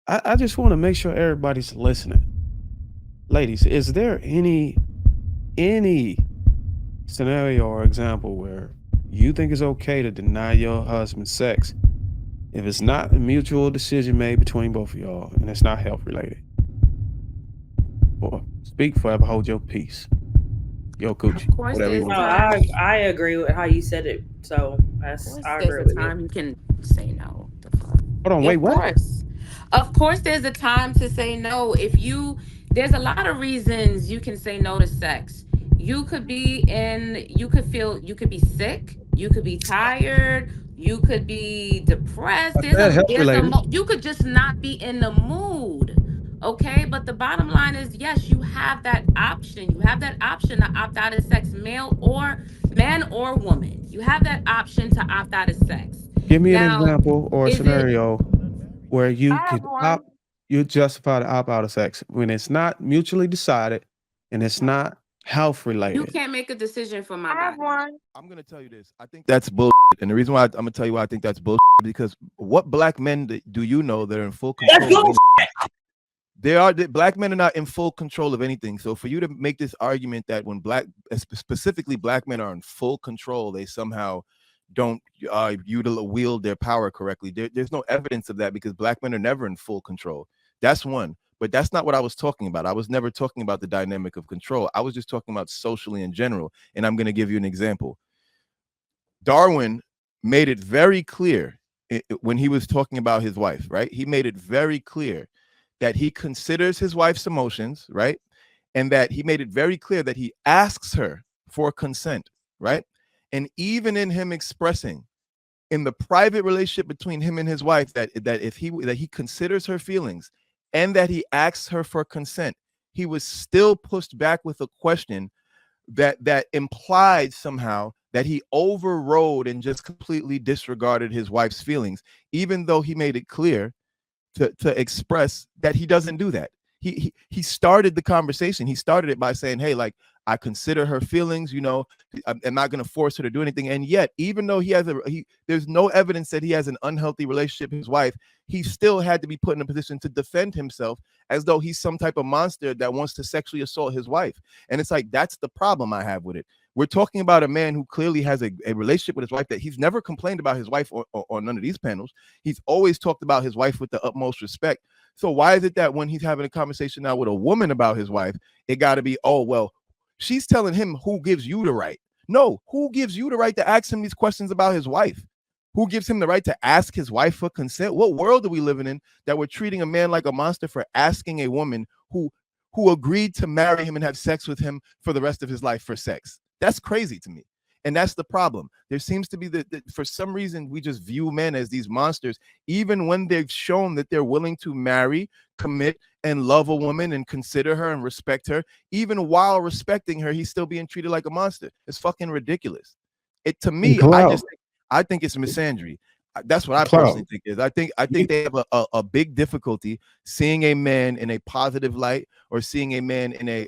I just want to make sure everybody's listening. Ladies, is there any scenario or example where you think it's okay to deny your husband sex if it's not a mutual decision made between both of y'all and it's not health related? Or speak forever, hold your peace. Yo Of coochie. course, Whatever you there's a No, want to say. time. I agree with how you said it. So Of that's course, I there's agree a with you. time you can say no. The fuck? Hold on, Yeah, wait, of what? course. Of course, there's a time to say no. There's a lot of reasons you can say no to sex. You could be sick. You could be tired. You could be depressed. I said health related. You could just not be in the mood. Okay, but the bottom line is yes, you have that option. You have that option to opt out of sex, male or man or woman. You have that option to opt out of sex. Give me an Now, example or a is it scenario where you I have could one. opt, you justify the opt out of sex when it's not mutually decided and it's not health you related. can't make a decision for my I have body. one. I'm gonna tell you this. I think that's bullshit, and the reason why I'm gonna tell you why I think that's bullshit because what black men do you know that are in full That's control of good. anything? Black men are not in full control of anything. So for you to make this argument that when specifically black men are in full control, they somehow don't wield their power correctly. There's no evidence of that because black men are never in full control. That's one. But that's not what I was talking about. I was never talking about the dynamic of control. I was just talking about socially in general. And I'm going to give you an example. Darwin made it very clear when he was talking about his wife, right? He made it very clear that he considers his wife's emotions, right? And that he made it very clear that he asks her for consent, right? And even in him expressing in the private relationship between him and his wife that he considers her feelings and that he asks her for consent, he was still pushed back with a question that implied somehow that he overrode and just completely disregarded his wife's feelings, even though he made it clear to express that he doesn't do that. He started the conversation. He started it by saying, "Hey, like I consider her feelings. You know, I'm not going to force her to do anything." And yet, even though there's no evidence that he has an unhealthy relationship with his wife, he still had to be put in a position to defend himself as though he's some type of monster that wants to sexually assault his wife. And it's like that's the problem I have with it. We're talking about a man who clearly has a relationship with his wife that he's never complained about his wife on none of these panels. He's always talked about his wife with the utmost respect. So why is it that when he's having a conversation now with a woman about his wife, it got to be, oh, well, she's telling him who gives you the right? No, who gives you the right to ask him these questions about his wife? Who gives him the right to ask his wife for consent? What world are we living in that we're treating a man like a monster for asking a woman who agreed to marry him and have sex with him for the rest of his life for sex? That's crazy to me. And that's the problem. There seems to be that for some reason we just view men as these monsters, even when they've shown that they're willing to marry, commit, and love a woman and consider her and respect her. Even while respecting her, he's still being treated like a monster. It's fucking ridiculous. It to And me, Cloud, I think it's misandry. That's what I Cloud, personally think is. I you, think they have a big difficulty seeing a man in a positive light or seeing a man in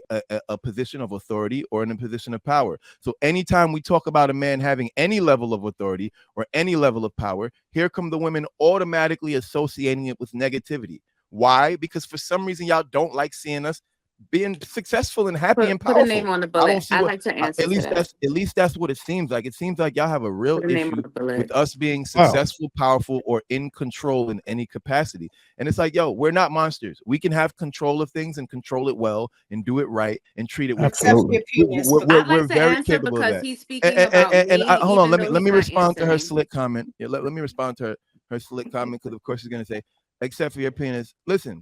a position of authority or in a position of power. So anytime we talk about a man having any level of authority or any level of power, here come the women automatically associating it with negativity. Why? Because for some reason y'all don't like seeing us being successful and happy and Put a name powerful. on the I don't bullet. see I what like to answer to that. at least that's what it seems like. It seems like y'all have a real Put a name on issue the with bullet. us being Cloud. successful, powerful, or in control in any capacity. And it's like, yo, we're not monsters. We can have control of things and control it well and do it right and treat it with Except care. for Absolutely. your penis. I'd We're like to very answer capable of because that. he's speaking about Hold me, on, even though let he's me not respond to her answering. slick comment. Yeah, let me respond to her slick comment because of course she's gonna say, except for your penis. Listen,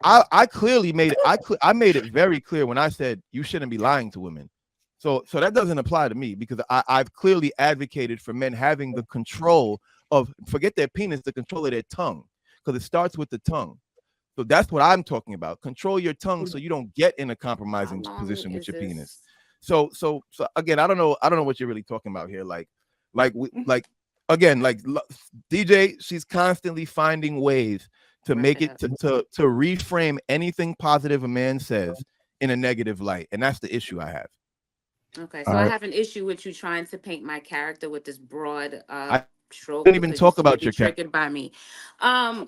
I clearly made it. I made it very clear when I said you shouldn't be lying to women. So that doesn't apply to me because I've clearly advocated for men having the control of forget their penis, the control of their tongue, because it starts with the tongue. So that's what I'm talking about. Control your tongue so you don't get in a How compromising long position with is your penis. this? So again, I don't know what you're really talking about here. Like again, DJ, she's constantly finding ways to Wrap make it it up. to reframe anything positive a man says in a negative light, and that's the issue I have. Okay, All so I right. have an issue with you trying to paint my character with this broad I stroke Didn't even because you talk seem to about be your cat. triggered by me.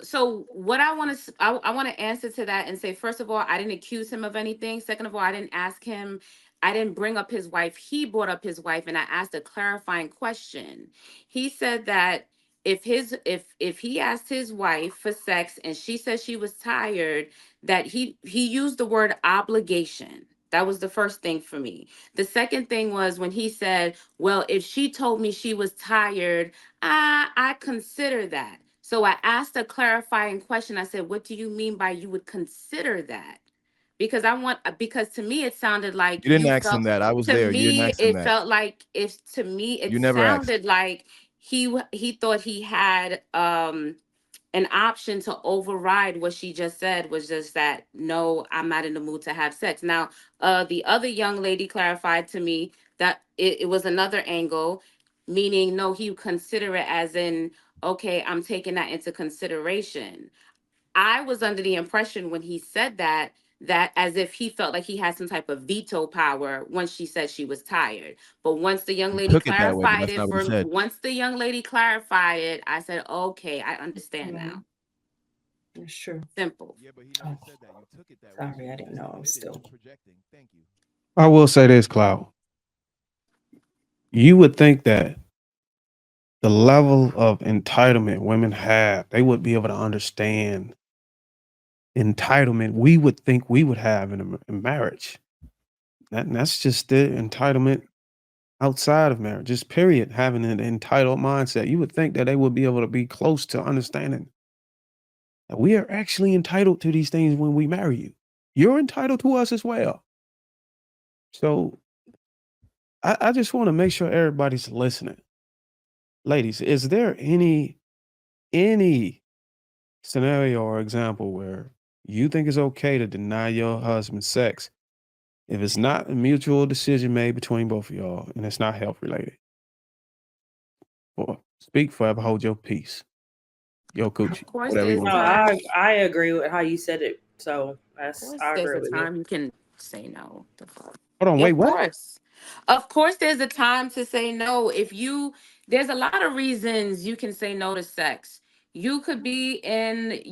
So what I want to, I want to answer to that and say, first of all, I didn't accuse him of anything. Second of all, I didn't ask him. I didn't bring up his wife. He brought up his wife, and I asked a clarifying question. He said that if he asked his wife for sex and she said she was tired, that he used the word obligation. That was the first thing for me. The second thing was when he said, well, if she told me she was tired, I consider that. So I asked a clarifying question. I said, what do you mean by you would consider that? Because to me it sounded like You didn't you ask him felt, that. I was to there. You didn't me ask him it that. felt like, if to me it You never asked. sounded like he thought he had an option to override what she just said, was just that, no, I'm not in the mood to have sex. Now, the other young lady clarified to me that it was another angle, meaning, no, he would consider it as in, okay, I'm taking that into consideration. I was under the impression when he said that, that as if he felt like he had some type of veto power once she said she was tired. But once the young You lady took it that way, but clarified that's it not what he for, said. once the young lady clarified it, I said, okay, I understand Mhm. now. That's true. Simple. Yeah, but he Oh, never said that. You took it that way. So sorry, I you didn't just know I was admitted still. you're projecting. Thank you. I will say this, Cloud. You would think that the level of entitlement women have, they would be able to understand entitlement we would think we would have in marriage. That's just the entitlement outside of marriage, just period, having an entitled mindset. You would think that they would be able to be close to understanding that we are actually entitled to these things when we marry you. You're entitled to us as well. So I just want to make sure everybody's listening. Ladies, is there any scenario or example where you think it's okay to deny your husband sex if it's not a mutual decision made between both of y'all and it's not health related? Or speak forever, hold your peace. Yo, Of coochie, course, whatever you there's No, want to say. time. I agree with how you said it. So Of that's course, I there's agree a with you. time you can say no. The fuck? Hold on, Yeah, wait, of what? course. Of course, there's a time to say no. There's a lot of reasons you can say no to sex. You could be sick.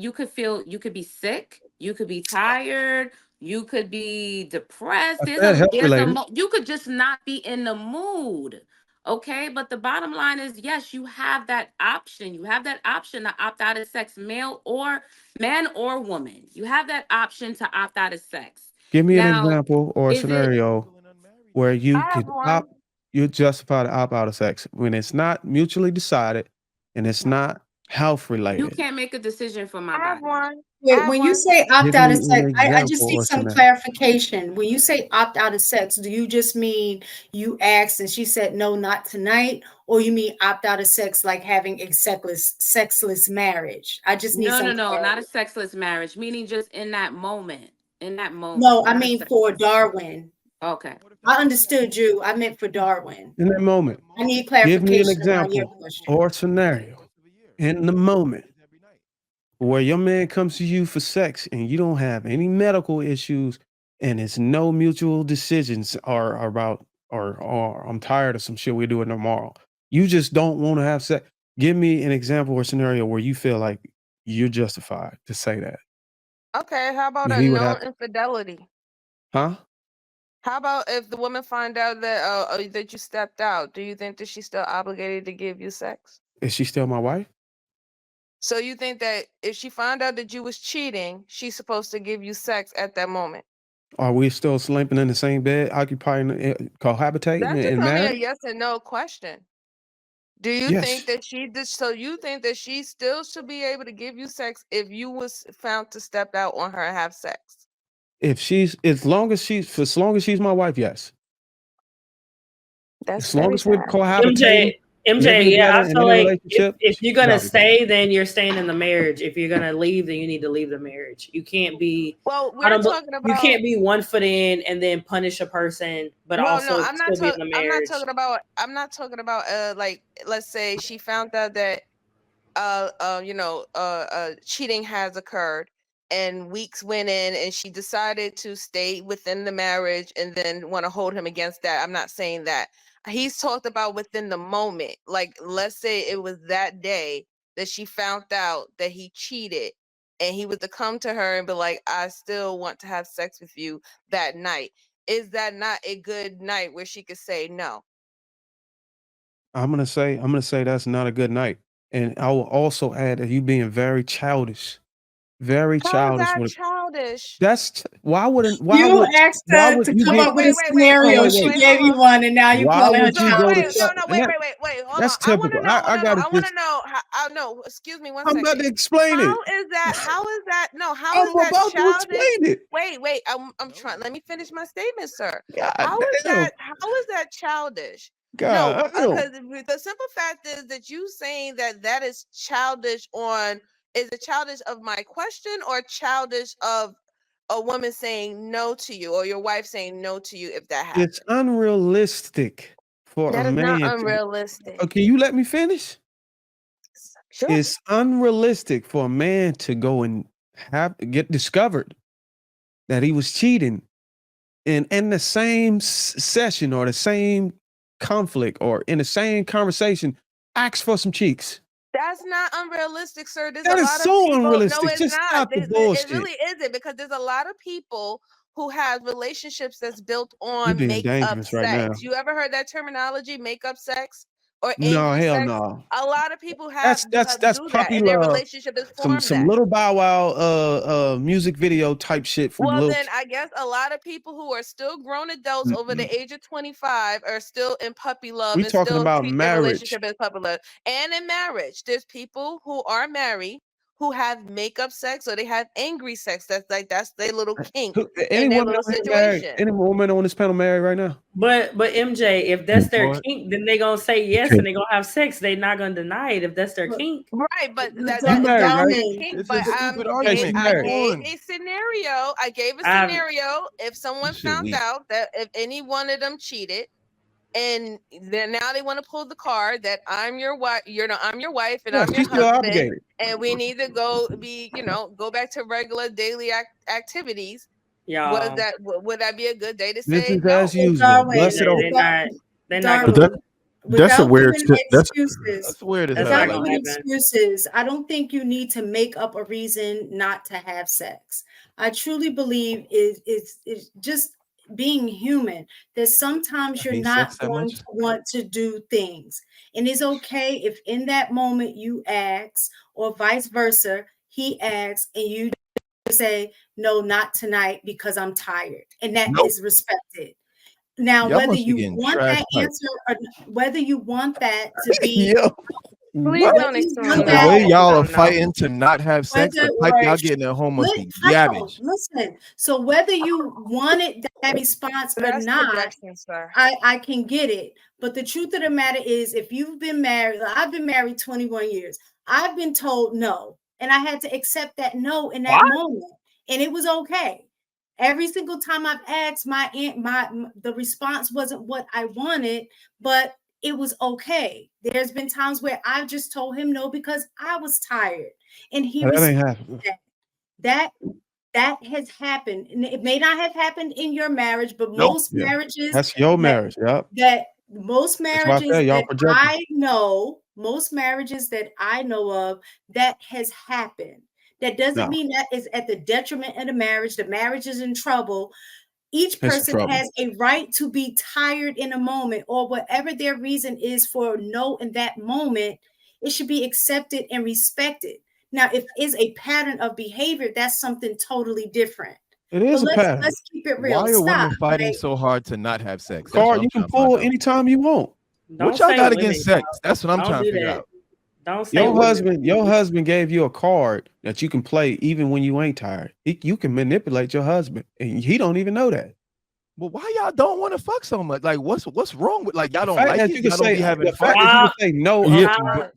You could be tired. You could be depressed. I said health related. You could just not be in the mood. Okay. But the bottom line is, yes, you have that option. You have that option to opt out of sex, male or man or woman. You have that option to opt out of sex. Give me an Now, example or a is it scenario Single and unmarried, where though. you I have could one. opt, you're justified to opt out of sex when it's not mutually decided and it's not health you related. can't make a decision for my I have body. one. I Wait, have when you one. say opt Give out me of an sex, I just example need or some scenario. clarification. When you say opt out of sex, do you just mean you asked and she said no, not tonight, or you mean opt out of sex like having a sexless marriage? I just need No, some no, no, not a clarity. sexless marriage, meaning just in that moment. In that No, moment, I not a mean sex. for Darwin. Okay. What if that I moment hasn't understood come you. yet? I meant for Darwin. In that What if that moment, I moment need hasn't come give yet? me an clarification around your example question. or Maybe for the scenario rest of a year. in the Maybe moment just every night. where your man comes to you for sex and you don't have any medical issues and it's no mutual decisions are about or I'm tired of some shit we're doing tomorrow. You just don't want to have sex. Give me an example or scenario where you feel like you're justified to say that. Okay, how about And a he would have known to, infidelity? huh? How about if the woman find out that that you stepped out? Do you think that she's still obligated to give you sex? Is she still my wife? So you think that if she found out that you was cheating, she's supposed to give you sex at that moment? Are we still sleeping in the same bed, occupying, cohabitating That's just and only a married? yes and no question. Do you think Yes. that so you think that she still should be able to give you sex if you was found to step out on her and have sex? If she's as long as she's my wife, yes. That's As long very as we're sad. cohabitating, MJ, living yeah, together I and feel in a like relationship, if you're she's gonna obligated. stay, then you're staying in the marriage. If you're gonna leave, then you need to leave the marriage. You can't be Well, I we're don't talking you about can't be one foot in and then punish a person, but well, no, also still be in the marriage. I'm not talking about like let's say she found out that cheating has occurred and weeks went in and she decided to stay within the marriage and then want to hold him against that. I'm not saying that. He's talked about within the moment. Like, let's say it was that day that she found out that he cheated and he was to come to her and be like, I still want to have sex with you that night. Is that not a good night where she could say no? I'm gonna say that's not a good night. And I will also add that you being very childish. Very How is childish that with it. childish? why You asked why her would to you come get up with Wait, a wait, wait, hold on, scenario. wait, She wait. gave you one, and now you Why calling her would No, you no, go to childish. wait, no, child no, and wait. Hold that's on. I want to typical. know. I No. gotta I want to just know. No, excuse me one I'm about to second. explain it. How is that? How is that? No, how I'm is that about to childish? explain it. Wait. I'm trying. Let me finish my statement, sir. God How is damn. that? How is that childish? No, God damn. because the simple fact is that you saying that is childish is it childish of my question or childish of a woman saying no to you or your wife saying no to you if that happens? It's unrealistic for a That is not man to unrealistic. okay, you let me finish? Sure. It's unrealistic for a man to go and get discovered that he was cheating and in the same session or the same conflict or in the same conversation ask for some cheeks. That's not unrealistic, sir. There's That a is lot of so people. No, unrealistic. it's Just not. stop the It bullshit. really isn't because there's a lot of people who have relationships that's built You on being make-up dangerous right now. sex. You ever heard that terminology, make-up sex or No, angry hell sex? no. A lot of people That's do that, puppy and their love. relationship is formed Some that. little Bow Wow music video type shit from Well, little then I guess a lot of people who are still grown adults over the age of 25 are still in puppy love we and talking still about treat their marriage. relationship as puppy love. And in marriage, there's people who are married who have makeup sex or they have angry sex. That's their little kink Any in their woman little on here married? situation. Any woman on this panel married right now? But MJ, if that's their What? kink, then they gonna say yes Okay. and they gonna have sex. They not gonna deny it if that's their But- kink. Right, but But that You if married, that's right? their Diamond, kink. It's But a stupid Okay, argument. she I married. gave Come on. a scenario. I gave a I've- scenario. If someone This shit found weak. out that if any one of them cheated, and then now they want to pull the card that I'm your wife, I'm your wife and Yeah, I'm your she's still husband, obligated. and we need to go back to regular daily activities. y'all. Would that be a good day to This say is no? as usual. Darwin, Bless it over. They're not Darwin, gonna. That's a without weird. giving That's excuses, weird as That's hell. not without gonna Like, giving happen. excuses, I don't think you need to make up a reason not to have sex. I truly believe it's just being human that sometimes you're hate not sex that going much. to want to do things. And it's okay if in that moment you ask, or vice versa, he asks, and you say, no, not tonight because I'm tired. And that Nope. is respected. Now, Y'all whether must be you getting want trash that pipe. answer or whether you want that to be, Yo, Please what? whether don't you explain want The that. way that, y'all are No. fighting to not have sex, whether the pipe y'all getting at home must be garbage. listen. So whether you wanted that response or That's not, projection, sir. I can get it. But the truth of the matter is, if you've been married, I've been married 21 years. I've been told no, and I had to accept that no in that moment, and it was okay. Every single time I've asked, the response wasn't what I wanted, but it was okay. There's been times where I've just told him no because I was tired, and he That ain't respected happening. that has happened. And it may not have happened in your marriage, but Nope. most Yeah. marriages That's your marriage. Yep. most That's why I marriages say y'all that projecting. I know, most marriages that I know of, that has happened. That doesn't No. mean that is at the detriment of the marriage. The marriage is in trouble. Each in person trouble. has a right to be tired in a moment, or whatever their reason is for no in that moment. It should be accepted and respected. Now, if it's a pattern of behavior, that's something totally different. It is a But pattern. let's keep it real. Why are women Stop, fighting right? so hard to not have sex? That's what Card I'm you can trying to find pull out. anytime you want. Don't What y'all say got women, against sex? y'all. That's what I'm Don't trying do to figure that. out. Don't say Your women. husband gave you a card that you can play even when you ain't tired. You can manipulate your husband, and he don't even know that. Well, why y'all don't want to fuck so much? Like, what's wrong with, like, y'all The don't fact like that it? you can Y'all don't say be having the fun? fact that you can say no Yeah. up to